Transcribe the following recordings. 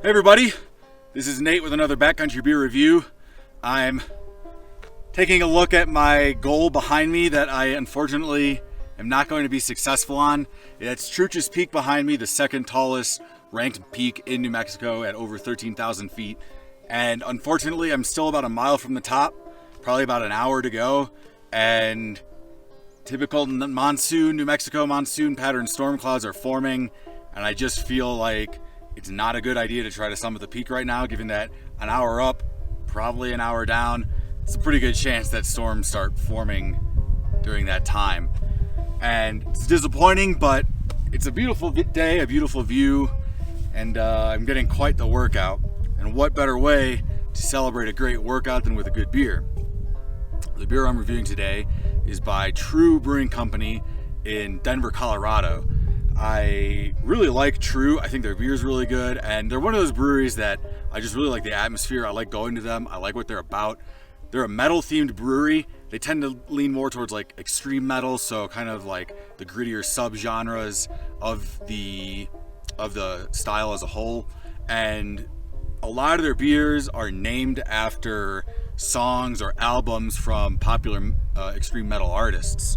Hey everybody, this is Nate with another Backcountry beer review. I'm taking a look at my goal behind me that I unfortunately am not going to be successful on. It's Truch's Peak behind me, the second tallest ranked peak in New Mexico at over 13,000 feet. And unfortunately, I'm still about a mile from the top, probably about an hour to go. And typical New Mexico monsoon pattern storm clouds are forming. And I just feel like it's not a good idea to try to summit the peak right now, given that an hour up, probably an hour down, it's a pretty good chance that storms start forming during that time. And it's disappointing, but it's a beautiful day, a beautiful view, and I'm getting quite the workout. And what better way to celebrate a great workout than with a good beer? The beer I'm reviewing today is by TRVE Brewing Company in Denver, Colorado. I really like TRVE. I think their beer is really good, and they're one of those breweries that I just really like the atmosphere. I like going to them. I like what they're about. They're a metal themed brewery. They tend to lean more towards like extreme metal, so kind of like the grittier subgenres of the style as a whole. And a lot of their beers are named after songs or albums from popular extreme metal artists.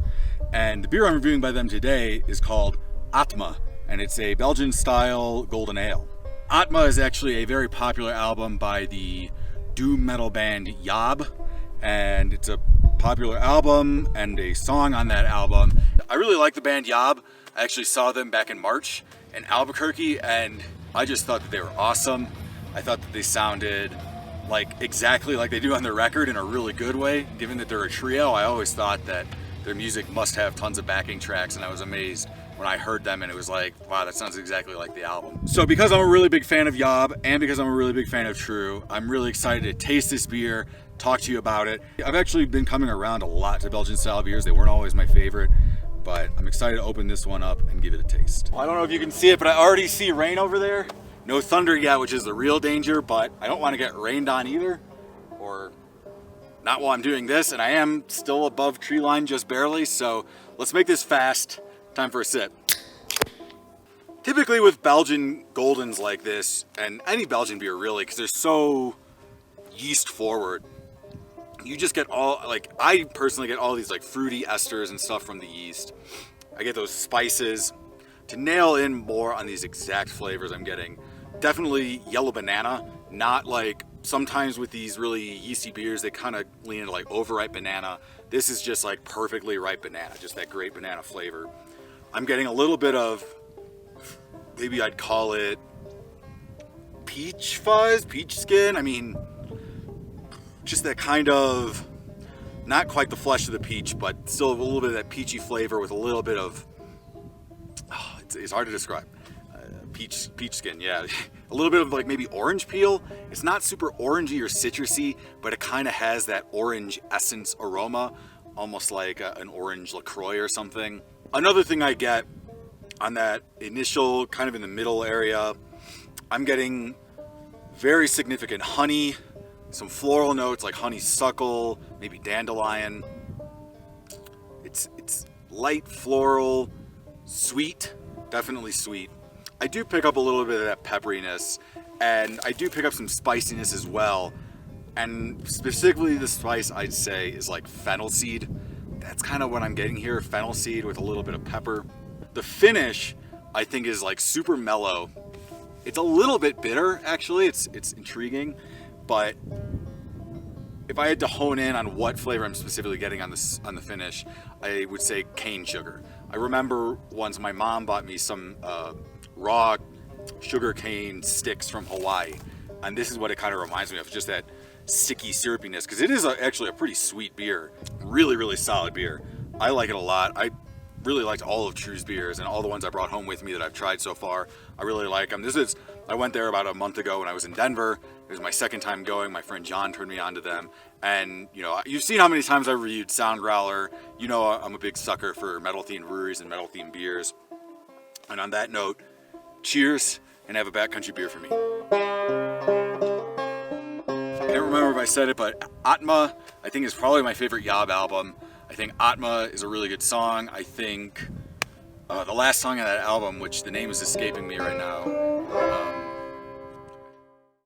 And the beer I'm reviewing by them today is called Atma, and it's a Belgian style golden ale. Atma is actually a very popular album by the doom metal band Yob, and it's a popular album and a song on that album. I really like the band Yob. I actually saw them back in March in Albuquerque, and I just thought that they were awesome. I thought that they sounded like exactly like they do on their record in a really good way. Given that they're a trio, I always thought that their music must have tons of backing tracks, and I was amazed when I heard them and it was like, wow, that sounds exactly like the album. So because I'm a really big fan of Yob and because I'm a really big fan of TRVE, I'm really excited to taste this beer, talk to you about it. I've actually been coming around a lot to Belgian style beers. They weren't always my favorite, but I'm excited to open this one up and give it a taste. I don't know if you can see it, but I already see rain over there. No thunder yet, which is the real danger, but I don't want to get rained on either, or not while I'm doing this, and I am still above tree line just barely, so let's make this fast. Time for a sip. Typically with Belgian Goldens like this, and any Belgian beer really, because they're so yeast forward, you just get all, like, I personally get all these like fruity esters and stuff from the yeast. I get those spices. To nail in more on these exact flavors I'm getting, definitely yellow banana, not like sometimes with these really yeasty beers, they kind of lean into like overripe banana. This is just like perfectly ripe banana, just that great banana flavor. I'm getting a little bit of, maybe I'd call it peach fuzz, peach skin. I mean, just that kind of, not quite the flesh of the peach, but still a little bit of that peachy flavor with a little bit of, it's hard to describe. Peach skin, yeah. A little bit of like maybe orange peel. It's not super orangey or citrusy, but it kind of has that orange essence aroma, almost like an orange LaCroix or something. Another thing I get on that initial kind of in the middle area, I'm getting very significant honey, some floral notes like honeysuckle, maybe dandelion. It's light floral, sweet, definitely sweet. I do pick up a little bit of that pepperiness, and I do pick up some spiciness as well. And specifically the spice I'd say is like fennel seed. That's kind of what I'm getting here, fennel seed with a little bit of pepper. The finish, I think, is like super mellow. It's a little bit bitter, actually. It's intriguing, but if I had to hone in on what flavor I'm specifically getting on the finish, I would say cane sugar. I remember once my mom bought me some raw sugar cane sticks from Hawaii, and this is what it kind of reminds me of, just that sticky syrupiness, because it is actually a pretty sweet beer. Really, really solid beer. I like it a lot. I really liked all of TRVE's beers and all the ones I brought home with me that I've tried so far. I really like them. I went there about a month ago when I was in Denver. It was my second time going. My friend John turned me on to them. And, you know, you've seen how many times I've reviewed Sound Growler. You know I'm a big sucker for metal-themed breweries and metal-themed beers. And on that note, cheers, and have a backcountry beer for me. I don't remember if I said it, but Atma, I think, is probably my favorite Yob album. I think Atma is a really good song. I think the last song on that album, which the name is escaping me right now,